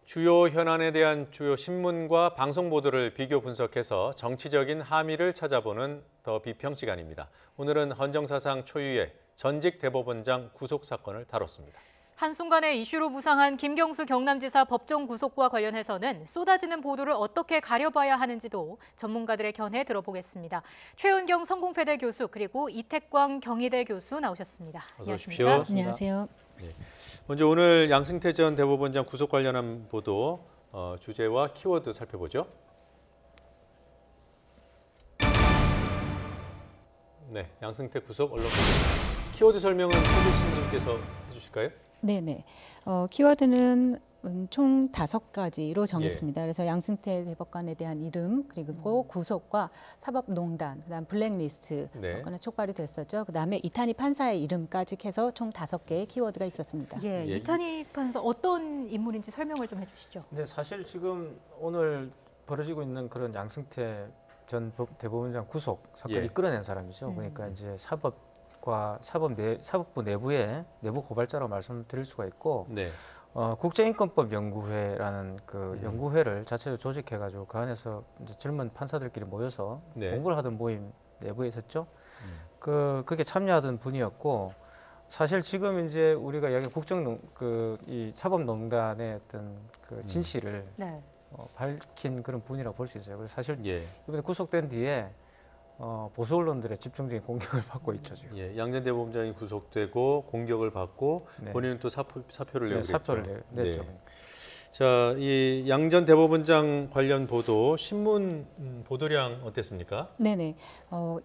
주요 현안에 대한 주요 신문과 방송 보도를 비교 분석해서 정치적인 함의를 찾아보는 더 비평 시간입니다. 오늘은 헌정사상 초유의 전직 대법원장 구속 사건을 다뤘습니다. 한순간에 이슈로 부상한 김경수 경남지사 법정 구속과 관련해서는 쏟아지는 보도를 어떻게 가려봐야 하는지도 전문가들의 견해 들어보겠습니다. 최은경 성공회대 교수 그리고 이택광 경희대 교수 나오셨습니다. 어서 오십시오. 안녕하세요. 네. 먼저 오늘 양승태 전 대법원장 구속 관련한 보도 주제와 키워드 살펴보죠. 네, 양승태 구속 언론 보도. 키워드 설명은 최 교수님께서 해주실까요? 네네. 키워드는 총 5가지로 정했습니다. 그래서 양승태 대법관에 대한 이름, 그리고 구속과 사법농단, 그다음 블랙리스트 건에 촉발이 됐었죠. 그다음에 이탄희 판사의 이름까지 해서 총 5개의 키워드가 있었습니다. 예, 이탄희 판사 어떤 인물인지 설명을 좀 해주시죠. 네, 사실 지금 오늘 벌어지고 있는 그런 양승태 전 대법원장 구속 사건을 이끌어낸 사람이죠. 그러니까 이제 사법부 내부의 내부 고발자라고 말씀드릴 수가 있고, 국제인권법 연구회라는 그 연구회를 자체로 조직해가지고 그 안에서 이제 젊은 판사들끼리 모여서 공부를 하던 모임 내부에 있었죠. 그게 참여하던 분이었고, 사실 지금 이제 우리가 여기 이 사법농단의 어떤 그 진실을 밝힌 그런 분이라고 볼 수 있어요. 그래서 사실 이번에 구속된 뒤에 보수 언론들의 집중적인 공격을 받고 있죠 지금. 양 전 대법원장이 구속되고 공격을 받고 본인은 또 사표를 내고 사표를 냈죠. 자, 이 양 전 대법원장 관련 보도 신문 보도량 어땠습니까? 네네.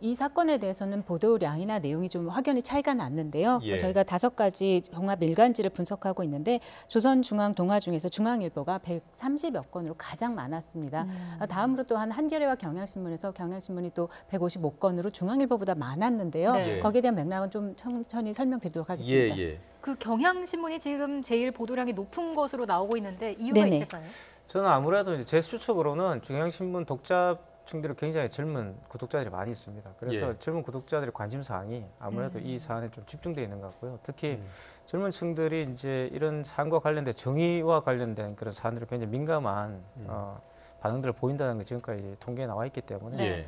이 사건에 대해서는 보도량이나 내용이 좀 확연히 차이가 났는데요. 저희가 5가지 종합 일간지를 분석하고 있는데 조선중앙동화 중에서 중앙일보가 130여 건으로 가장 많았습니다. 다음으로 또한 한겨레와 경향신문에서 경향신문이 또 155건으로 중앙일보보다 많았는데요. 거기에 대한 맥락은 좀 천천히 설명드리도록 하겠습니다. 그 경향신문이 지금 제일 보도량이 높은 것으로 나오고 있는데 이유가 있을까요? 저는 아무래도 이제 제 추측으로는 경향신문 독자층들이 굉장히 젊은 구독자들이 많이 있습니다. 그래서 젊은 구독자들의 관심 사항이 아무래도 이 사안에 좀 집중되어 있는 것 같고요. 특히 젊은 층들이 이제 이런 사안과 관련된 정의와 관련된 그런 사안들을 굉장히 민감한 반응들을 보인다는 게 지금까지 통계에 나와 있기 때문에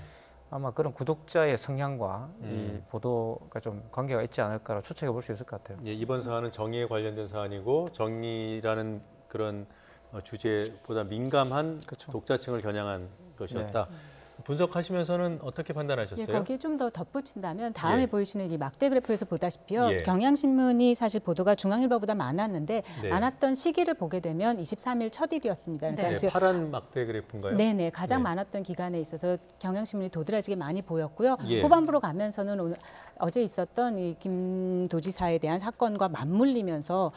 아마 그런 구독자의 성향과 이 보도가 좀 관계가 있지 않을까라 추측해 볼 수 있을 것 같아요. 이번 사안은 정의에 관련된 사안이고 정의라는 그런 주제보다 민감한 독자층을 겨냥한 것이었다. 분석하시면서는 어떻게 판단하셨어요? 거기에 좀 더 덧붙인다면 다음에 보이시는 이 막대 그래프에서 보다시피요. 경향신문이 사실 보도가 중앙일보보다 많았는데 많았던 시기를 보게 되면 23일 첫 일이었습니다. 그러니까 파란 막대 그래프인가요? 네네. 가장 많았던 기간에 있어서 경향신문이 도드라지게 많이 보였고요. 후반부로 가면서는 오늘 어제 있었던 이 김 도지사에 대한 사건과 맞물리면서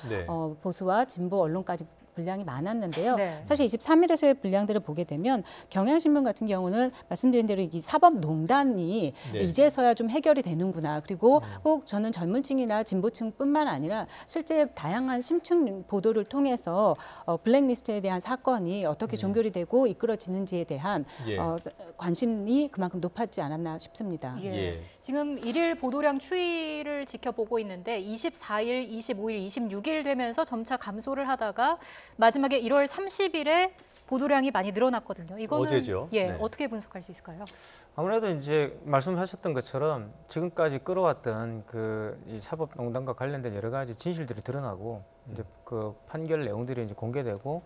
보수와 진보 언론까지 분량이 많았는데요. 사실 23일에서의 분량들을 보게 되면 경향신문 같은 경우는 말씀드린 대로 이 사법농단이 이제서야 좀 해결이 되는구나. 그리고 꼭 저는 젊은층이나 진보층뿐만 아니라 실제 다양한 심층 보도를 통해서 블랙리스트에 대한 사건이 어떻게 종결이 되고 이끌어지는지에 대한 관심이 그만큼 높았지 않았나 싶습니다. 지금 일일 보도량 추이를 지켜보고 있는데 24일, 25일, 26일 되면서 점차 감소를 하다가 마지막에 1월 30일에 보도량이 많이 늘어났거든요. 이거는 어제죠. 어떻게 분석할 수 있을까요? 아무래도 이제 말씀하셨던 것처럼 지금까지 끌어왔던 이 사법농단과 관련된 여러 가지 진실들이 드러나고 이제 그 판결 내용들이 이제 공개되고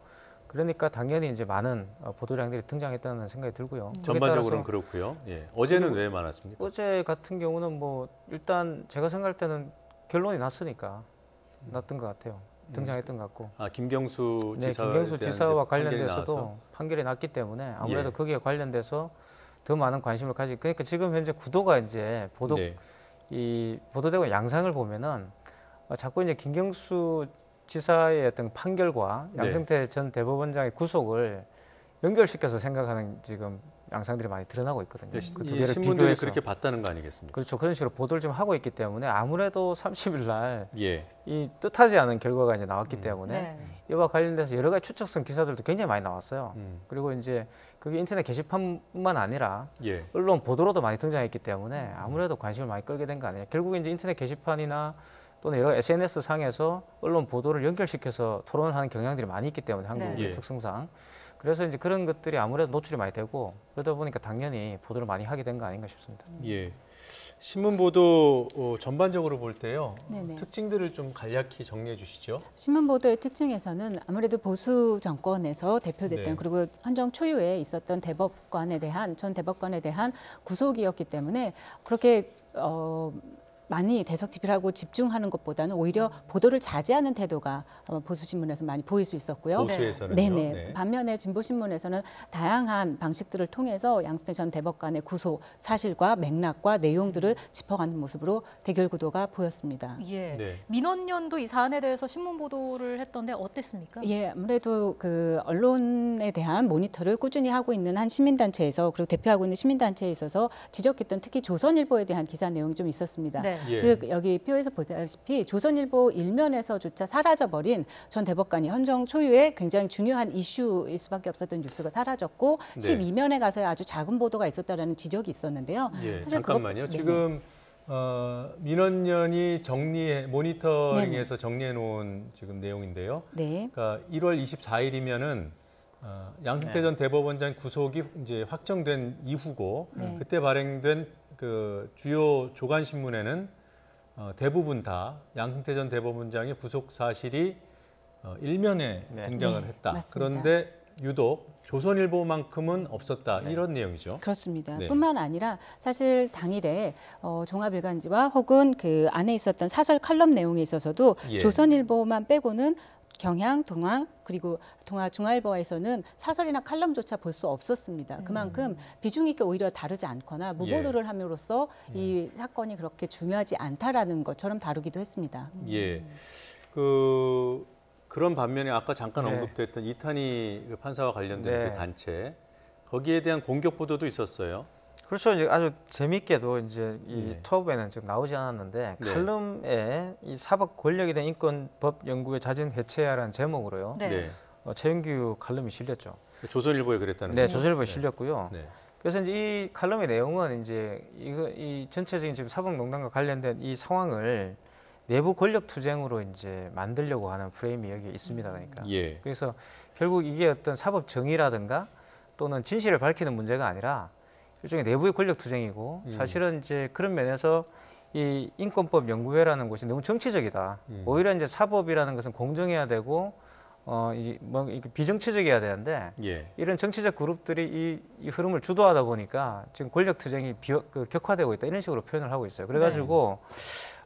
그러니까 당연히 이제 많은 보도량들이 등장했다는 생각이 들고요. 전반적으로는 그렇고요. 어제는 왜 많았습니까? 어제 같은 경우는 뭐 일단 제가 생각할 때는 결론이 났으니까 났던 것 같아요. 등장했던 것 같고. 김경수 지사와 관련돼서도 판결이 났기 때문에 아무래도 거기에 관련돼서 더 많은 관심을 그러니까 지금 현재 구도가 이제 보도되고 양상을 보면은 자꾸 이제 김경수 지사의 어떤 판결과 양승태 전 대법원장의 구속을 연결시켜서 생각하는 지금 양상들이 많이 드러나고 있거든요. 그 두 개를 신문들이 비교해서 그렇게 봤다는 거 아니겠습니까? 그렇죠. 그런 식으로 보도를 좀 하고 있기 때문에 아무래도 30일 날 이 뜻하지 않은 결과가 이제 나왔기 때문에 이와 관련돼서 여러 가지 추측성 기사들도 굉장히 많이 나왔어요. 그리고 이제 그게 인터넷 게시판뿐만 아니라 언론 보도로도 많이 등장했기 때문에 아무래도 관심을 많이 끌게 된 거 아니에요. 결국에 이제 인터넷 게시판이나 또는 여러 SNS 상에서 언론 보도를 연결시켜서 토론을 하는 경향들이 많이 있기 때문에 한국의 네. 특성상. 그래서 이제 그런 것들이 아무래도 노출이 많이 되고 그러다 보니까 당연히 보도를 많이 하게 된 거 아닌가 싶습니다. 예. 신문 보도 전반적으로 볼 때요. 네네. 특징들을 좀 간략히 정리해 주시죠. 신문 보도의 특징에서는 아무래도 보수 정권에서 대표됐던 네. 그리고 헌정 초유에 있었던 전 대법관에 대한 구속이었기 때문에 그렇게 많이 대석집필하고 집중하는 것보다는 오히려 보도를 자제하는 태도가 보수 신문에서 많이 보일 수 있었고요. 보수에서는요. 네네. 네. 반면에 진보 신문에서는 다양한 방식들을 통해서 양승태 전 대법관의 구속 사실과 맥락과 내용들을 짚어가는 모습으로 대결 구도가 보였습니다. 예. 네. 민원연도 이 사안에 대해서 신문 보도를 했던데 어땠습니까? 예, 아무래도 그 언론에 대한 모니터를 꾸준히 하고 있는 한 시민단체에서 그리고 대표하고 있는 시민단체에 있어서 지적했던 특히 조선일보에 대한 기사 내용이 좀 있었습니다. 네. 예. 즉 여기 표에서 보다시피 조선일보 일면에서조차 사라져버린 전 대법관이 헌정 초유의 굉장히 중요한 이슈일 수밖에 없었던 뉴스가 사라졌고 네. 12면에 가서야 아주 작은 보도가 있었다라는 지적이 있었는데요. 예, 사실 잠깐만요. 그것- 지금 민원연이 모니터링해서 네네. 정리해 놓은 지금 내용인데요. 네. 그러니까 1월 24일이면은 양승태 전 대법원장 구속이 이제 확정된 이후고 네. 그때 발행된 그 주요 조간 신문에는 대부분 다 양승태 전 대법원장의 구속 사실이 일면에 네. 등장을 네, 했다. 맞습니다. 그런데 유독 조선일보만큼은 없었다. 이런 내용이죠. 그렇습니다. 네. 뿐만 아니라 사실 당일에 종합일간지와 혹은 그 안에 있었던 사설 칼럼 내용에 있어서도 예. 조선일보만 빼고는 경향, 동아 그리고 중앙일보에서는 사설이나 칼럼조차 볼 수 없었습니다. 그만큼 비중 있게 오히려 다루지 않거나 무보도를 함으로써 이 사건이 그렇게 중요하지 않다라는 것처럼 다루기도 했습니다. 예. 그런 반면에 아까 잠깐 네. 언급됐던 이탄희 그 판사와 관련된 네. 그 단체 거기에 대한 공격 보도도 있었어요. 그렇죠. 이제 아주 재미있게도 이제 이 네. 투업에는 지금 나오지 않았는데 네. 칼럼에 이 사법 권력에 대한 인권법 연구의 자진 해체야라는 제목으로요. 네. 최영규 칼럼이 실렸죠. 조선일보에 그랬다는 네, 거죠. 조선일보에 실렸고요. 네. 그래서 이제 이 칼럼의 내용은 이제 이 전체적인 지금 사법농단과 관련된 이 상황을 내부 권력 투쟁으로 이제 만들려고 하는 프레임이 여기 있습니다. 그러니까. 예. 그래서 결국 이게 어떤 사법 정의라든가 또는 진실을 밝히는 문제가 아니라 일종의 내부의 권력 투쟁이고 사실은 이제 그런 면에서 이 인권법 연구회라는 곳이 너무 정치적이다. 오히려 이제 사법이라는 것은 공정해야 되고 이게 비정치적이어야 되는데 예. 이런 정치적 그룹들이 이 흐름을 주도하다 보니까 지금 권력 투쟁이 격화되고 있다 이런 식으로 표현을 하고 있어요. 그래가지고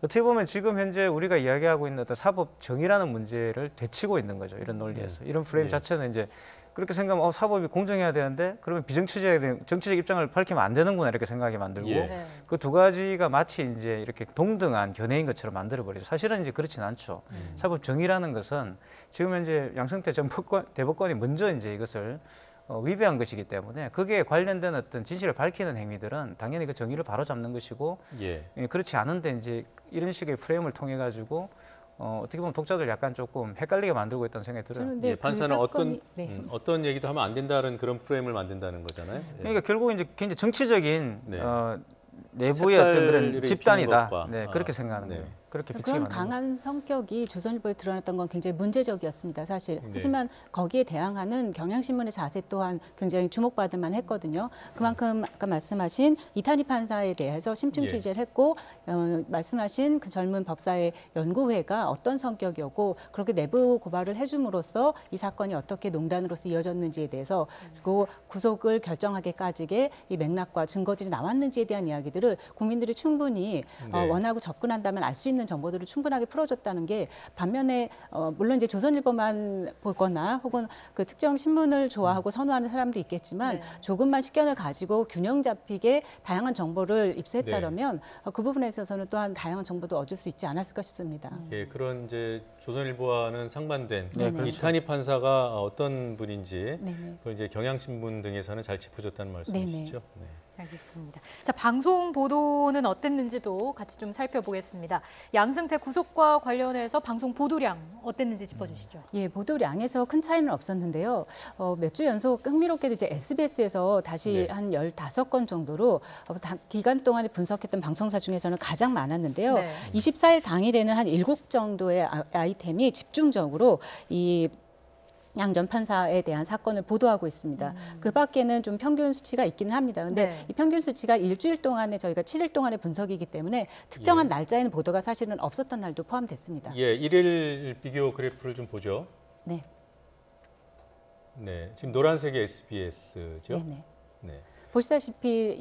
어떻게 보면 지금 현재 우리가 이야기하고 있는 어떤 사법 정의라는 문제를 되치고 있는 거죠. 이런 논리에서 이런 프레임 예. 자체는 이제 그렇게 생각하면 사법이 공정해야 되는데 그러면 비정치적 정치적 입장을 밝히면 안 되는구나 이렇게 생각하게 만들고 예. 네. 그 두 가지가 마치 이제 이렇게 동등한 견해인 것처럼 만들어 버리죠. 사실은 이제 그렇진 않죠. 사법 정의라는 것은 지금 현재 양승태 전 대법관이 먼저 이제 이것을 위배한 것이기 때문에 그게 관련된 어떤 진실을 밝히는 행위들은 당연히 그 정의를 바로잡는 것이고 예. 그렇지 않은데 이제 이런 식의 프레임을 통해 가지고 어떻게 보면 독자들 약간 조금 헷갈리게 만들고 있다는 생각이 들어요. 저는 예, 그 판사는 사건이- 어떤 얘기도 하면 안 된다는 그런 프레임을 만든다는 거잖아요. 예. 그러니까 결국 이제 굉장히 정치적인 네. 내부의 어떤 색깔을 그런 집단이다. 입히는 것과, 네, 그렇게 생각하는 네. 거예요. 그렇게 비치게 그런 만드는 거예요. 강한 성격이 조선일보에 드러났던 건 굉장히 문제적이었습니다, 사실. 네. 하지만 거기에 대항하는 경향신문의 자세 또한 굉장히 주목받을 만했거든요. 그만큼 아까 말씀하신 이탄희 판사에 대해서 심층 예. 취재를 했고 말씀하신 그 젊은 법사의 연구회가 어떤 성격이었고 그렇게 내부 고발을 해줌으로써 이 사건이 어떻게 농단으로서 이어졌는지에 대해서 그리고 구속을 결정하기까지의 이 맥락과 증거들이 나왔는지에 대한 이야기들을 국민들이 충분히 네. 원하고 접근한다면 알 수 있는 정보들을 충분하게 풀어줬다는 게 반면에 물론 이제 조선일보만 보거나 혹은 그 특정 신문을 좋아하고 선호하는 사람도 있겠지만 네. 조금만 식견을 가지고 균형 잡히게 다양한 정보를 입수했다면 그 부분에 있어서는 또한 다양한 정보도 얻을 수 있지 않았을까 싶습니다. 예, 그런 이제 조선일보와는 상반된 네, 그렇죠. 이탄희 판사가 어떤 분인지 네네. 그걸 이제 경향신문 등에서는 잘 짚어줬다는 말씀이시죠. 네. 알겠습니다. 자, 방송 보도는 어땠는지도 같이 좀 살펴보겠습니다. 양승태 구속과 관련해서 방송 보도량 어땠는지 짚어주시죠. 예, 보도량에서 큰 차이는 없었는데요. 몇 주 연속 흥미롭게도 이제 SBS에서 다시 한 15건 정도로 기간 동안에 분석했던 방송사 중에서는 가장 많았는데요. 네. 24일 당일에는 한 7 정도의 아이템이 집중적으로 이 양전 판사에 대한 사건을 보도하고 있습니다. 그 밖에는 좀 평균 수치가 있기는 합니다. 근데 이 평균 수치가 일주일 동안에 저희가 7일 동안의 분석이기 때문에 특정한 날짜에는 보도가 사실은 없었던 날도 포함됐습니다. 예, 일일 비교 그래프를 좀 보죠. 네. 네, 지금 노란색이 SBS죠. 네네. 네. 보시다시피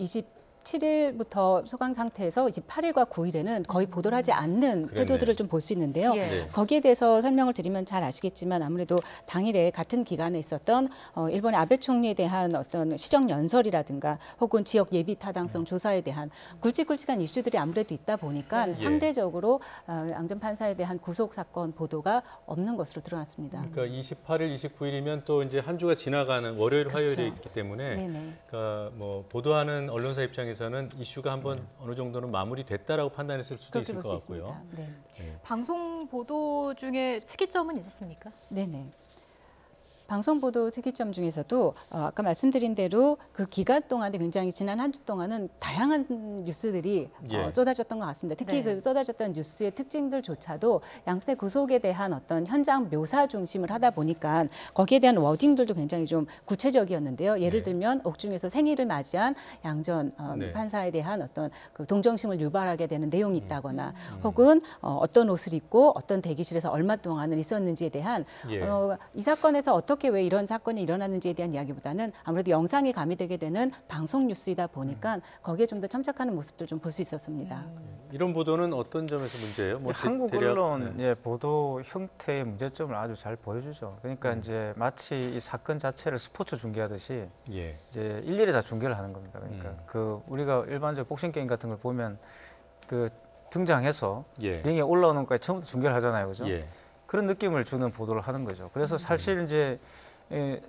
27일부터 소강 상태에서 28일과 9일에는 거의 보도를 하지 않는 태도들을 좀 볼 수 있는데요. 예. 거기에 대해서 설명을 드리면 잘 아시겠지만 아무래도 당일에 같은 기간에 있었던 일본의 아베 총리에 대한 어떤 시정 연설이라든가 혹은 지역 예비 타당성 조사에 대한 굵직굵직한 이슈들이 아무래도 있다 보니까 상대적으로 양전 판사에 대한 구속 사건 보도가 없는 것으로 드러났습니다. 그러니까 28일, 29일이면 또 이제 한 주가 지나가는 월요일, 그렇죠. 화요일이 있기 때문에 네네. 그러니까 뭐 보도하는 언론사 입장에서는 이슈가 한번 어느 정도는 마무리됐다라고 판단했을 수도 있을 것 같고요. 네. 방송 보도 중에 특이점은 있었습니까? 네네. 방송 보도 특이점 중에서도 아까 말씀드린 대로 그 기간 동안에 굉장히 지난 한 주 동안은 다양한 뉴스들이 쏟아졌던 것 같습니다. 특히 그 쏟아졌던 뉴스의 특징들조차도 양승태 구속에 대한 어떤 현장 묘사 중심을 하다 보니까 거기에 대한 워딩들도 굉장히 좀 구체적이었는데요. 예를 들면 옥중에서 생일을 맞이한 양전 판사에 대한 어떤 그 동정심을 유발하게 되는 내용이 있다거나 혹은 어떤 옷을 입고 어떤 대기실에서 얼마 동안을 있었는지에 대한 이 사건에서 어떻게 왜 이런 사건이 일어났는지에 대한 이야기보다는 아무래도 영상이 가미되게 되는 방송 뉴스이다 보니까 거기에 좀 더 첨삭하는 모습들 좀 볼 수 있었습니다. 이런 보도는 어떤 점에서 문제예요? 뭐 한국 언론 보도 형태의 문제점을 아주 잘 보여주죠. 그러니까 이제 마치 이 사건 자체를 스포츠 중계하듯이 이제 일일이 다 중계를 하는 겁니다. 그러니까 그 우리가 일반적 복싱 게임 같은 걸 보면 그 등장해서 링에 올라오는 것까지 처음부터 중계를 하잖아요, 그죠? 그런 느낌을 주는 보도를 하는 거죠. 그래서 사실 이제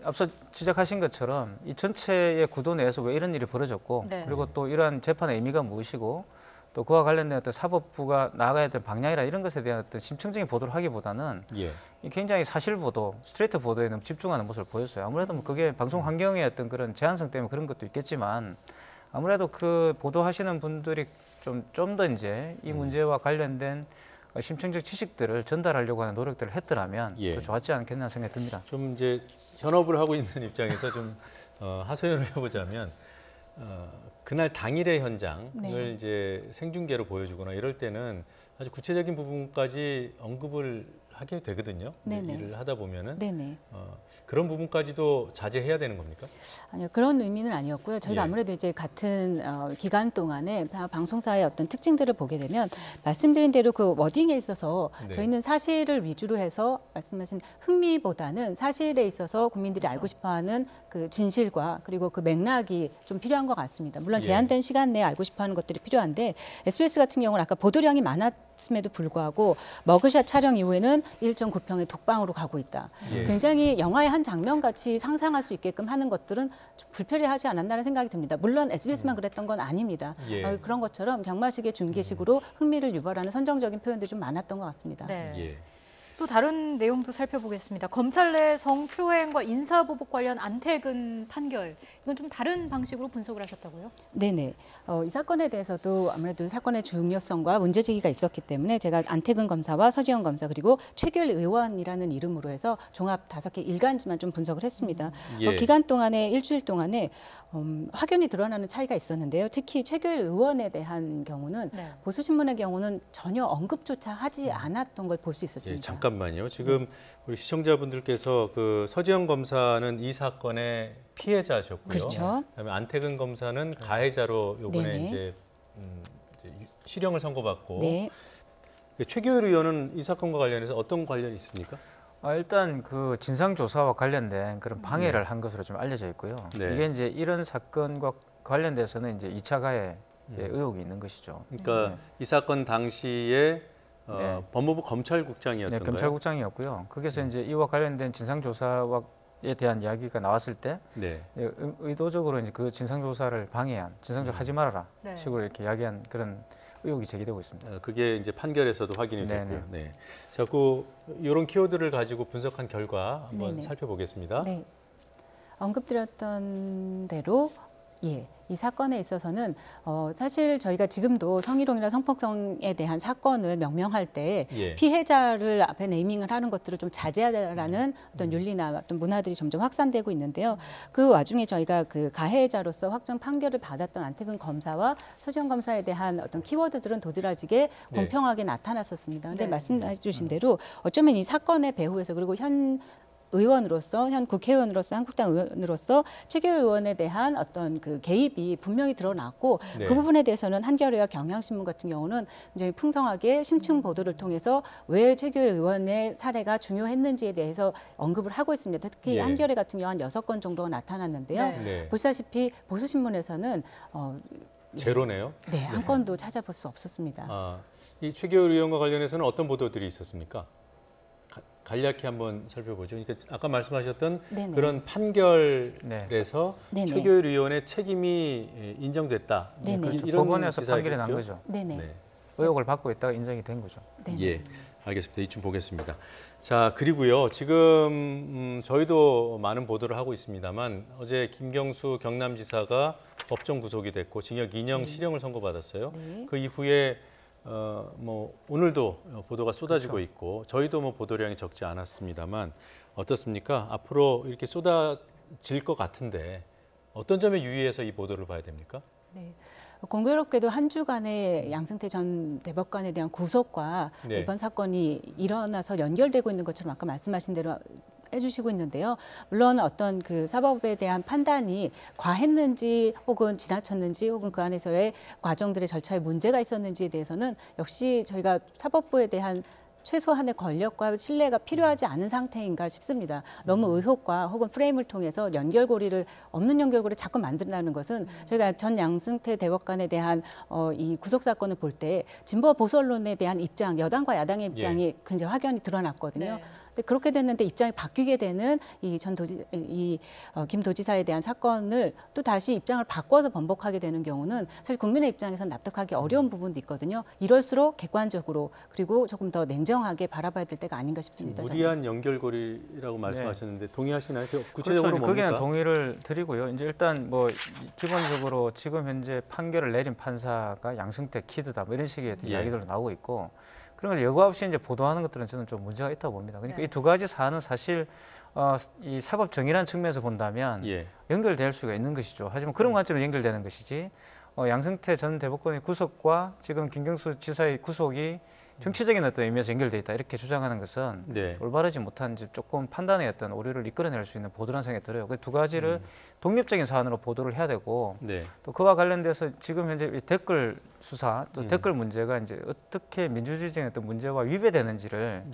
앞서 지적하신 것처럼 이 전체의 구도 내에서 왜 이런 일이 벌어졌고 그리고 또 이러한 재판의 의미가 무엇이고 또 그와 관련된 어떤 사법부가 나아가야 될 방향이라 이런 것에 대한 어떤 심층적인 보도를 하기보다는 굉장히 사실 보도, 스트레이트 보도에 너무 집중하는 모습을 보였어요. 아무래도 뭐 그게 방송 환경의 어떤 그런 제한성 때문에 그런 것도 있겠지만 아무래도 그 보도하시는 분들이 좀 더 이제 이 문제와 관련된 심층적 지식들을 전달하려고 하는 노력들을 했더라면 더 좋았지 않겠나 생각이 듭니다. 좀 이제 현업을 하고 있는 입장에서 좀 하소연을 해보자면 그날 당일의 현장을 이제 생중계로 보여주거나 이럴 때는 아주 구체적인 부분까지 언급을 하게 되거든요. 일을 하다 보면은 그런 부분까지도 자제해야 되는 겁니까? 아니요, 그런 의미는 아니었고요. 저희가 아무래도 이제 같은 기간 동안에 방송사의 어떤 특징들을 보게 되면 말씀드린 대로 그 워딩에 있어서 저희는 사실을 위주로 해서 말씀하신 흥미보다는 사실에 있어서 국민들이 알고 싶어하는 그 진실과 그리고 그 맥락이 좀 필요한 것 같습니다. 물론 제한된 시간 내에 알고 싶어하는 것들이 필요한데 SBS 같은 경우는 아까 보도량이 많았음에도 불구하고 머그샷 촬영 이후에는 1.9평의 독방으로 가고 있다. 굉장히 영화의 한 장면 같이 상상할 수 있게끔 하는 것들은 좀 불편해하지 않았나라는 생각이 듭니다. 물론 SBS만 그랬던 건 아닙니다. 그런 것처럼 경마식의 중계식으로 흥미를 유발하는 선정적인 표현들이 좀 많았던 것 같습니다. 또 다른 내용도 살펴보겠습니다. 검찰 내 성추행과 인사보복 관련 안태근 판결, 이건 좀 다른 방식으로 분석을 하셨다고요? 네네. 이 사건에 대해서도 아무래도 사건의 중요성과 문제제기가 있었기 때문에 제가 안태근 검사와 서지영 검사 그리고 최규일 의원이라는 이름으로 해서 종합 5개 일간지만 좀 분석을 했습니다. 기간 동안에 일주일 동안에 확연히 드러나는 차이가 있었는데요. 특히 최규일 의원에 대한 경우는 보수신문의 경우는 전혀 언급조차 하지 않았던 걸 볼 수 있었습니다. 잠깐만요. 지금 우리 시청자분들께서 그 서지영 검사는 이 사건의 피해자셨고요. 그렇죠. 그다음에 안태근 검사는 가해자로 이번에 이제 실형을 선고받고 최규일 의원은 이 사건과 관련해서 어떤 관련이 있습니까? 일단 그 진상 조사와 관련된 그런 방해를 한 것으로 좀 알려져 있고요. 이게 이제 이런 사건과 관련돼서는 이제 2차 가해 의혹이 있는 것이죠. 그러니까 이 사건 당시에 법무부 검찰국장이었던가요? 검찰국장이었고요. 거기서 이제 이와 관련된 진상 조사와 대한 이야기가 나왔을 때 네. 의도적으로 이제 그 진상조사를 방해한, 진상조사 하지 말아라 네. 식으로 이렇게 이야기한 그런 의혹이 제기되고 있습니다. 그게 이제 판결에서도 확인이 됐고요. 네. 자, 이런 키워드를 가지고 분석한 결과 한번 네네. 살펴보겠습니다. 네. 언급드렸던 대로 이 사건에 있어서는 사실 저희가 지금도 성희롱이나 성폭력에 대한 사건을 명명할 때 피해자를 앞에 네이밍을 하는 것들을 좀 자제하라는 어떤 윤리나 어떤 문화들이 점점 확산되고 있는데요. 그 와중에 저희가 그 가해자로서 확정 판결을 받았던 안태근 검사와 서지현 검사에 대한 어떤 키워드들은 도드라지게 공평하게 나타났었습니다. 근데 말씀해 주신 대로 어쩌면 이 사건의 배후에서 그리고 현 의원으로서 현 국회의원으로서 한국당 의원으로서 최규일 의원에 대한 어떤 그 개입이 분명히 드러났고 그 부분에 대해서는 한겨레와 경향신문 같은 경우는 굉장히 풍성하게 심층 보도를 통해서 왜 최규일 의원의 사례가 중요했는지에 대해서 언급을 하고 있습니다. 특히 한겨레 같은 경우 한 6건 정도가 나타났는데요. 보시다시피 보수신문에서는 제로네요. 네, 한 건도 찾아볼 수 없었습니다. 이 최규일 의원과 관련해서는 어떤 보도들이 있었습니까? 간략히 한번 살펴보죠. 그러니까 아까 말씀하셨던 그런 판결에서 최규일 의원의 책임이 인정됐다. 이런 법원에서 판결이 난 거죠. 네네. 의혹을 받고 있다가 인정이 된 거죠. 예, 알겠습니다. 이쯤 보겠습니다. 자, 그리고요. 지금 저희도 많은 보도를 하고 있습니다만 어제 김경수 경남지사가 법정 구속이 됐고 징역 2년 실형을 선고받았어요. 그 이후에 오늘도 보도가 쏟아지고 있고 저희도 보도량이 적지 않았습니다만 어떻습니까? 앞으로 이렇게 쏟아질 것 같은데 어떤 점에 유의해서 이 보도를 봐야 됩니까? 네. 공교롭게도 한 주간의 양승태 전 대법관에 대한 구속과 이번 사건이 일어나서 연결되고 있는 것처럼 아까 말씀하신 대로 해주시고 있는데요. 물론 어떤 그 사법에 대한 판단이 과했는지 혹은 지나쳤는지 혹은 그 안에서의 과정들의 절차에 문제가 있었는지에 대해서는 역시 저희가 사법부에 대한 최소한의 권력과 신뢰가 필요하지 않은 상태인가 싶습니다. 너무 의혹과 혹은 프레임을 통해서 없는 연결고리를 자꾸 만든다는 것은 저희가 전 양승태 대법관에 대한 이 구속 사건을 볼 때 진보와 보수 언론에 대한 입장, 여당과 야당의 입장이 굉장히 확연히 드러났거든요. 근데 그렇게 됐는데 입장이 바뀌게 되는 김 도지사에 대한 사건을 또 다시 입장을 바꿔서 번복하게 되는 경우는 사실 국민의 입장에서는 납득하기 어려운 부분도 있거든요. 이럴수록 객관적으로 그리고 조금 더 냉정하게 바라봐야 될 때가 아닌가 싶습니다. 무리한 연결고리라고 말씀하셨는데 동의하시나요? 구체적으로 뭡니까? 거기는 동의를 드리고요. 이제 일단 기본적으로 지금 현재 판결을 내린 판사가 양승태 키드다 이런 식의 이야기들도 나오고 있고 그런 걸 여과 없이 이제 보도하는 것들은 저는 좀 문제가 있다고 봅니다. 그러니까 이 두 가지 사안은 사실 이 사법 정의라는 측면에서 본다면 연결될 수가 있는 것이죠. 하지만 그런 관점으로 연결되는 것이지 양승태 전 대법관의 구속과 지금 김경수 지사의 구속이 정치적인 어떤 의미에서 연결돼 있다 이렇게 주장하는 것은 올바르지 못한 조금 판단의 어떤 오류를 이끌어낼 수 있는 보도라는 생각이 들어요. 그 두 가지를 독립적인 사안으로 보도를 해야 되고 또 그와 관련돼서 지금 현재 댓글 수사 또 댓글 문제가 이제 어떻게 민주주의적인 어떤 문제와 위배되는지를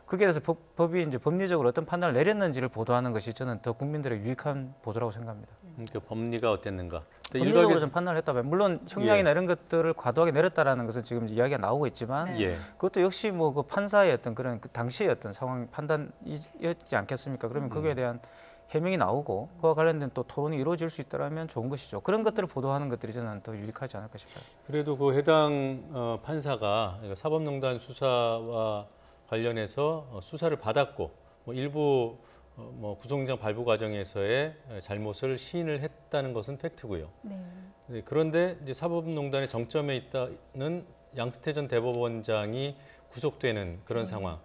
거기에 대해서 법이 이제 법리적으로 어떤 판단을 내렸는지를 보도하는 것이 저는 더 국민들의 유익한 보도라고 생각합니다. 그러니까 법리가 어땠는가? 법리적으로 좀 판단을 했다면 물론 형량이나 이런 것들을 과도하게 내렸다라는 것은 지금 이야기가 나오고 있지만 그것도 역시 그 판사의 어떤 그런 그 당시의 어떤 상황 판단이었지 않겠습니까? 그러면 거기에 대한 해명이 나오고 그와 관련된 또 토론이 이루어질 수 있다면 좋은 것이죠. 그런 것들을 보도하는 것들이 저는 더 유익하지 않을까 싶어요. 그래도 그 해당 판사가 사법농단 수사와 관련해서 수사를 받았고 일부 구속영장 발부 과정에서의 잘못을 시인을 했다는 것은 팩트고요. 그런데 이제 사법농단의 정점에 있다는 양승태 전 대법원장이 구속되는 그런 상황.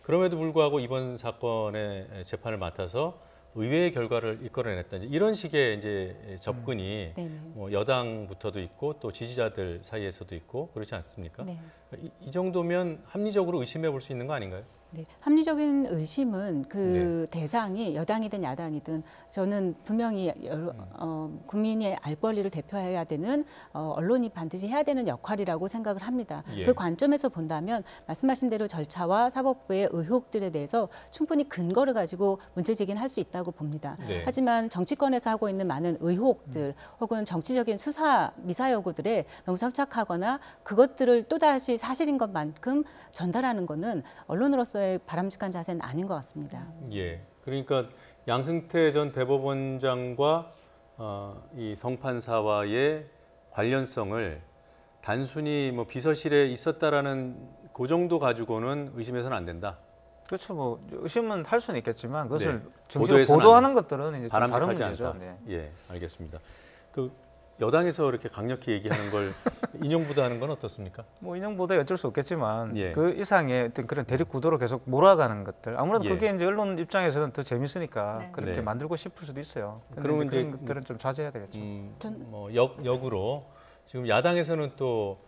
그럼에도 불구하고 이번 사건의 재판을 맡아서 의외의 결과를 이끌어냈다. 이런 식의 이제 접근이 여당부터도 있고 또 지지자들 사이에서도 있고 그렇지 않습니까? 이 정도면 합리적으로 의심해 볼 수 있는 거 아닌가요? 네, 합리적인 의심은 그 대상이 여당이든 야당이든 저는 분명히 국민의 알 권리를 대표해야 되는 언론이 반드시 해야 되는 역할이라고 생각을 합니다. 그 관점에서 본다면 말씀하신 대로 절차와 사법부의 의혹들에 대해서 충분히 근거를 가지고 문제 제기는 할 수 있다고 봅니다. 하지만 정치권에서 하고 있는 많은 의혹들 혹은 정치적인 수사 미사 여구들에 너무 설착하거나 그것들을 또다시 사실인 것만큼 전달하는 것은 언론으로서의 바람직한 자세는 아닌 것 같습니다. 그러니까 양승태 전 대법원장과 이 성판사와의 관련성을 단순히 뭐 비서실에 있었다라는 그 정도 가지고는 의심해서는 안 된다. 그렇죠. 뭐 의심은 할 수는 있겠지만 그것을 네. 정식으로 보도하는 것들은 이제 좀 다른 바람직하지 문제죠. 않다. 네. 예, 알겠습니다. 그 여당에서 이렇게 강력히 얘기하는 걸 인용보도하는 건 어떻습니까? 뭐 인용보도 어쩔 수 없겠지만 예. 그 이상의 어떤 그런 대립 구도로 계속 몰아가는 것들 아무래도 예. 그게 이제 언론 입장에서는 더 재밌으니까 네. 그렇게 네. 만들고 싶을 수도 있어요. 그러면 그런 이제 것들은 좀 자제해야 되겠죠. 뭐 역으로 지금 야당에서는 또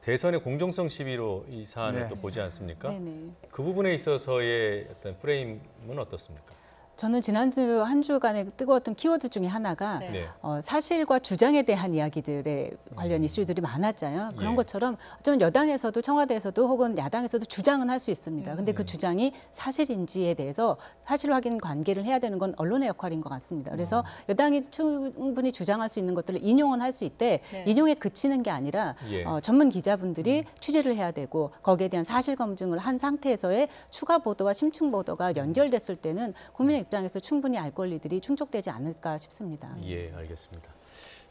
대선의 공정성 시비로 이 사안을 네. 또 보지 않습니까? 네네. 그 부분에 있어서의 어떤 프레임은 어떻습니까? 저는 지난주 한 주간의 뜨거웠던 키워드 중에 하나가 네. 네. 사실과 주장에 대한 이야기들에 관련 이슈들이 많았잖아요. 그런 예. 것처럼 어쩌면 여당에서도 청와대에서도 혹은 야당에서도 주장은 할 수 있습니다. 근데 그 주장이 사실인지에 대해서 사실 확인 관계를 해야 되는 건 언론의 역할인 것 같습니다. 그래서 여당이 충분히 주장할 수 있는 것들을 인용은 할 수 있대 네. 인용에 그치는 게 아니라 예. 전문 기자분들이 취재를 해야 되고 거기에 대한 사실 검증을 한 상태에서의 추가 보도와 심층 보도가 연결됐을 때는 국민의 입장에서 충분히 알 권리들이 충족되지 않을까 싶습니다. 예, 알겠습니다.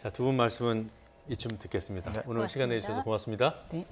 자, 두 분 말씀은 이쯤 듣겠습니다. 네. 오늘 시간 내주셔서 고맙습니다. 네.